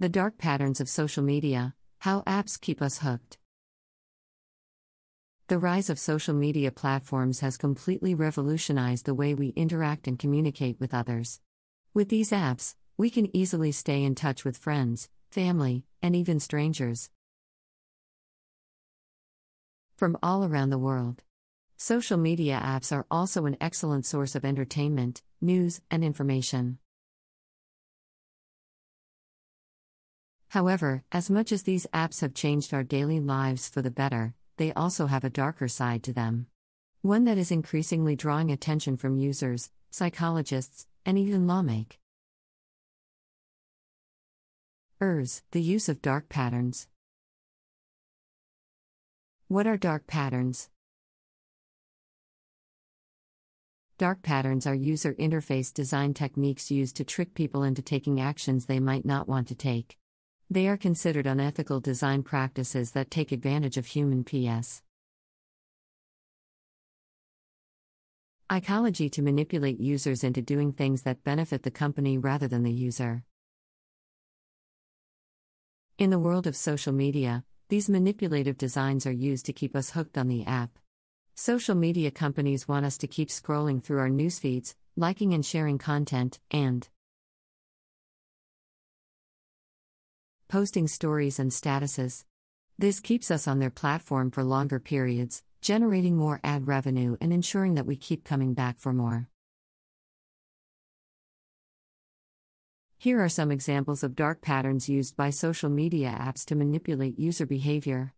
The dark patterns of social media, how apps keep us hooked. The rise of social media platforms has completely revolutionized the way we interact and communicate with others. With these apps, we can easily stay in touch with friends, family, and even strangers from all around the world. Social media apps are also an excellent source of entertainment, news, and information. However, as much as these apps have changed our daily lives for the better, they also have a darker side to them. One that is increasingly drawing attention from users, psychologists, and even lawmakers. The use of dark patterns. What are dark patterns? Dark patterns are user interface design techniques used to trick people into taking actions they might not want to take. They are considered unethical design practices that take advantage of human psychology to manipulate users into doing things that benefit the company rather than the user. In the world of social media, these manipulative designs are used to keep us hooked on the app. Social media companies want us to keep scrolling through our newsfeeds, liking and sharing content, and posting stories and statuses. This keeps us on their platform for longer periods, generating more ad revenue and ensuring that we keep coming back for more. Here are some examples of dark patterns used by social media apps to manipulate user behavior.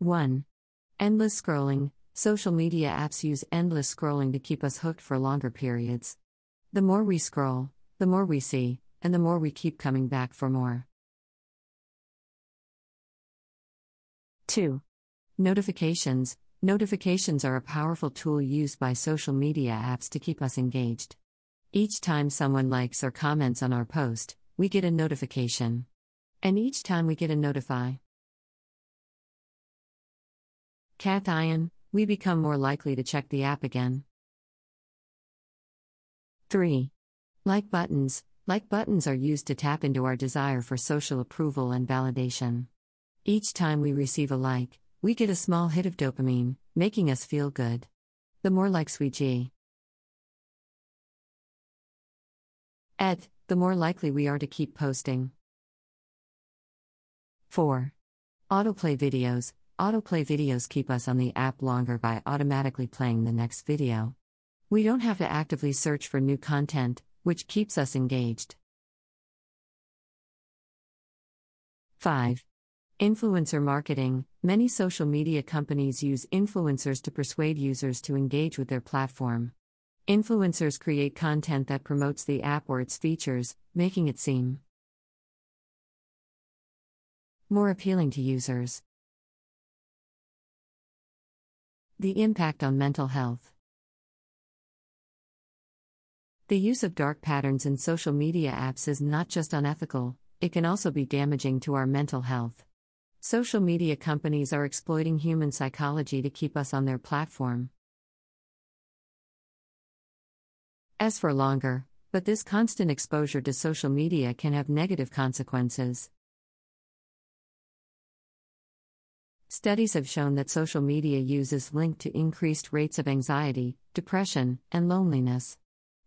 1. Endless scrolling. Social media apps use endless scrolling to keep us hooked for longer periods. The more we scroll, the more we see, and the more we keep coming back for more. 2. Notifications. Notifications are a powerful tool used by social media apps to keep us engaged. Each time someone likes or comments on our post, we get a notification. And each time we get a notify cation, we become more likely to check the app again. 3. Like buttons. Like buttons are used to tap into our desire for social approval and validation. Each time we receive a like, we get a small hit of dopamine, making us feel good. The more likes we get, the more likely we are to keep posting. 4. Autoplay videos. Autoplay videos keep us on the app longer by automatically playing the next video. We don't have to actively search for new content, which keeps us engaged. 5. Influencer marketing. Many social media companies use influencers to persuade users to engage with their platform. Influencers create content that promotes the app or its features, making it seem more appealing to users. The impact on mental health. The use of dark patterns in social media apps is not just unethical, it can also be damaging to our mental health. Social media companies are exploiting human psychology to keep us on their platform. As for longer, but this constant exposure to social media can have negative consequences. Studies have shown that social media use is linked to increased rates of anxiety, depression, and loneliness.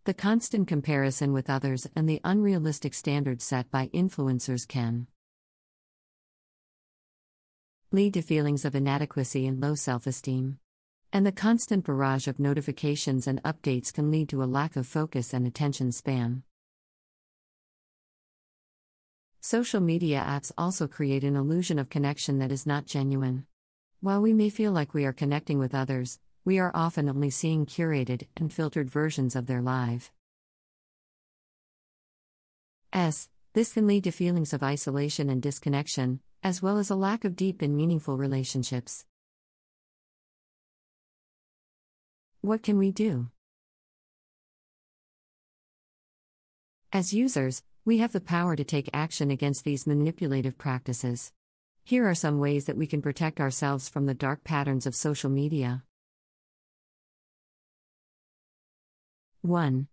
The constant comparison with others and the unrealistic standards set by influencers can lead to feelings of inadequacy and low self-esteem. And the constant barrage of notifications and updates can lead to a lack of focus and attention span. Social media apps also create an illusion of connection that is not genuine. While we may feel like we are connecting with others, we are often only seeing curated and filtered versions of their lives. This can lead to feelings of isolation and disconnection, as well as a lack of deep and meaningful relationships. What can we do? As users, we have the power to take action against these manipulative practices. Here are some ways that we can protect ourselves from the dark patterns of social media. 1.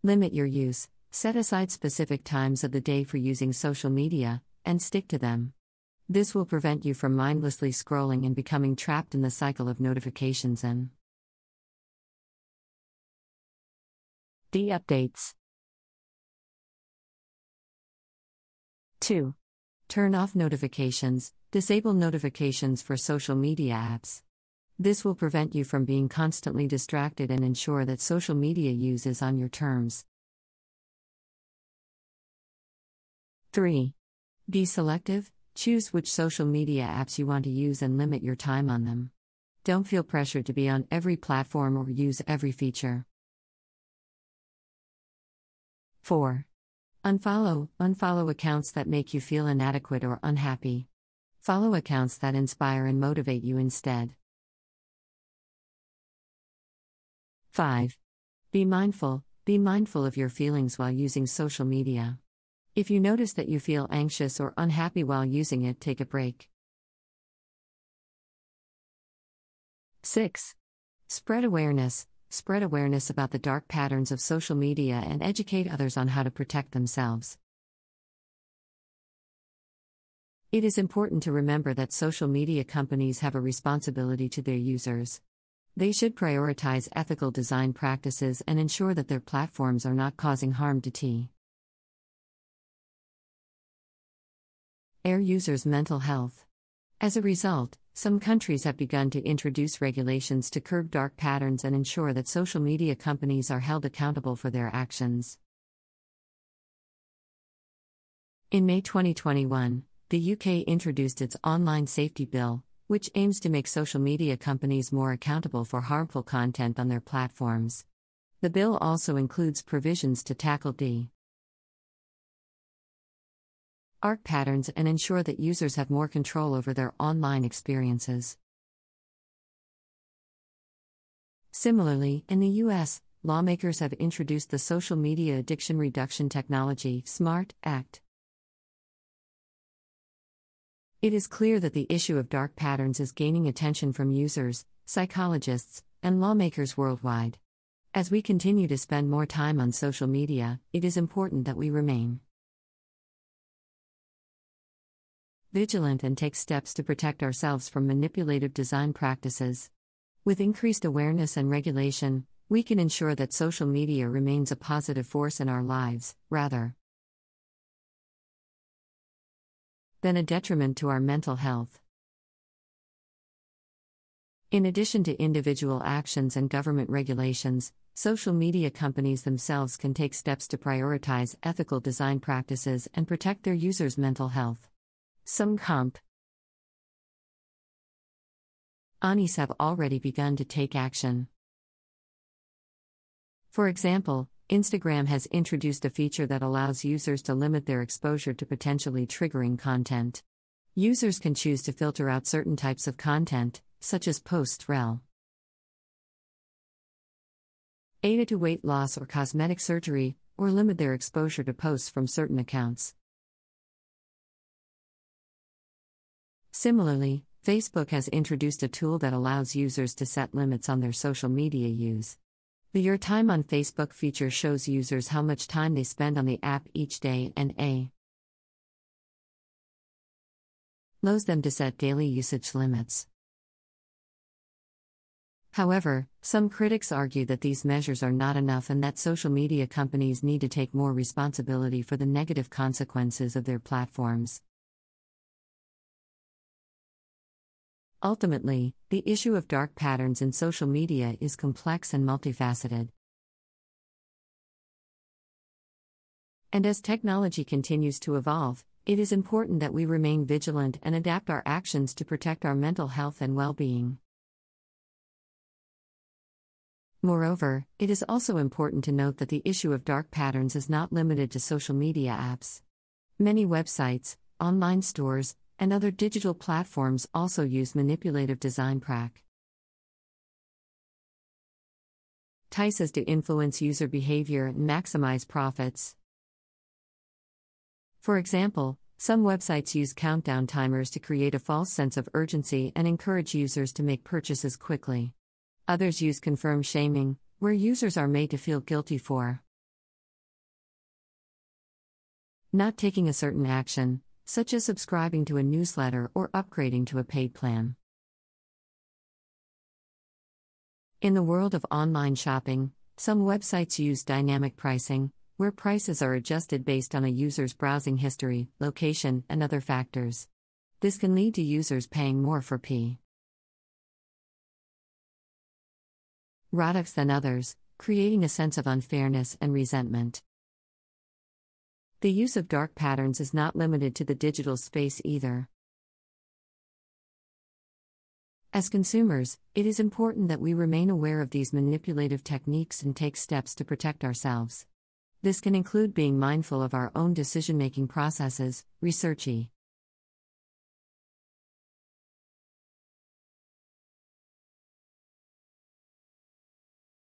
Limit your use. Set aside specific times of the day for using social media, and stick to them. This will prevent you from mindlessly scrolling and becoming trapped in the cycle of notifications and updates. 2. Turn off notifications. Disable notifications for social media apps. This will prevent you from being constantly distracted and ensure that social media use is on your terms. 3. Be selective. Choose which social media apps you want to use and limit your time on them. Don't feel pressured to be on every platform or use every feature. 4. Unfollow accounts that make you feel inadequate or unhappy. Follow accounts that inspire and motivate you instead. 5. Be mindful of your feelings while using social media. If you notice that you feel anxious or unhappy while using it, take a break. 6. Spread awareness. Spread awareness about the dark patterns of social media and educate others on how to protect themselves. It is important to remember that social media companies have a responsibility to their users. They should prioritize ethical design practices and ensure that their platforms are not causing harm to their users' mental health. As a result, some countries have begun to introduce regulations to curb dark patterns and ensure that social media companies are held accountable for their actions. In May 2021, the UK introduced its Online Safety Bill, which aims to make social media companies more accountable for harmful content on their platforms. The bill also includes provisions to tackle dark patterns and ensure that users have more control over their online experiences. Similarly, in the US, lawmakers have introduced the Social Media Addiction Reduction Technology (SMART) Act. It is clear that the issue of dark patterns is gaining attention from users, psychologists, and lawmakers worldwide. As we continue to spend more time on social media, it is important that we remain vigilant and take steps to protect ourselves from manipulative design practices. With increased awareness and regulation, we can ensure that social media remains a positive force in our lives, rather than a detriment to our mental health. In addition to individual actions and government regulations, social media companies themselves can take steps to prioritize ethical design practices and protect their users' mental health. Some companies have already begun to take action. For example, Instagram has introduced a feature that allows users to limit their exposure to potentially triggering content. Users can choose to filter out certain types of content, such as posts related to weight loss or cosmetic surgery, or limit their exposure to posts from certain accounts. Similarly, Facebook has introduced a tool that allows users to set limits on their social media use. The Your Time on Facebook feature shows users how much time they spend on the app each day and allows them to set daily usage limits. However, some critics argue that these measures are not enough and that social media companies need to take more responsibility for the negative consequences of their platforms. Ultimately, the issue of dark patterns in social media is complex and multifaceted. And as technology continues to evolve, it is important that we remain vigilant and adapt our actions to protect our mental health and well-being. Moreover, it is also important to note that the issue of dark patterns is not limited to social media apps. Many websites, online stores, and other digital platforms also use manipulative design practices to influence user behavior and maximize profits. For example, some websites use countdown timers to create a false sense of urgency and encourage users to make purchases quickly. Others use confirm shaming, where users are made to feel guilty for Not taking a certain action, such as subscribing to a newsletter or upgrading to a paid plan. In the world of online shopping, some websites use dynamic pricing, where prices are adjusted based on a user's browsing history, location, and other factors. This can lead to users paying more for products than others, creating a sense of unfairness and resentment. The use of dark patterns is not limited to the digital space either. As consumers, it is important that we remain aware of these manipulative techniques and take steps to protect ourselves. This can include being mindful of our own decision-making processes, research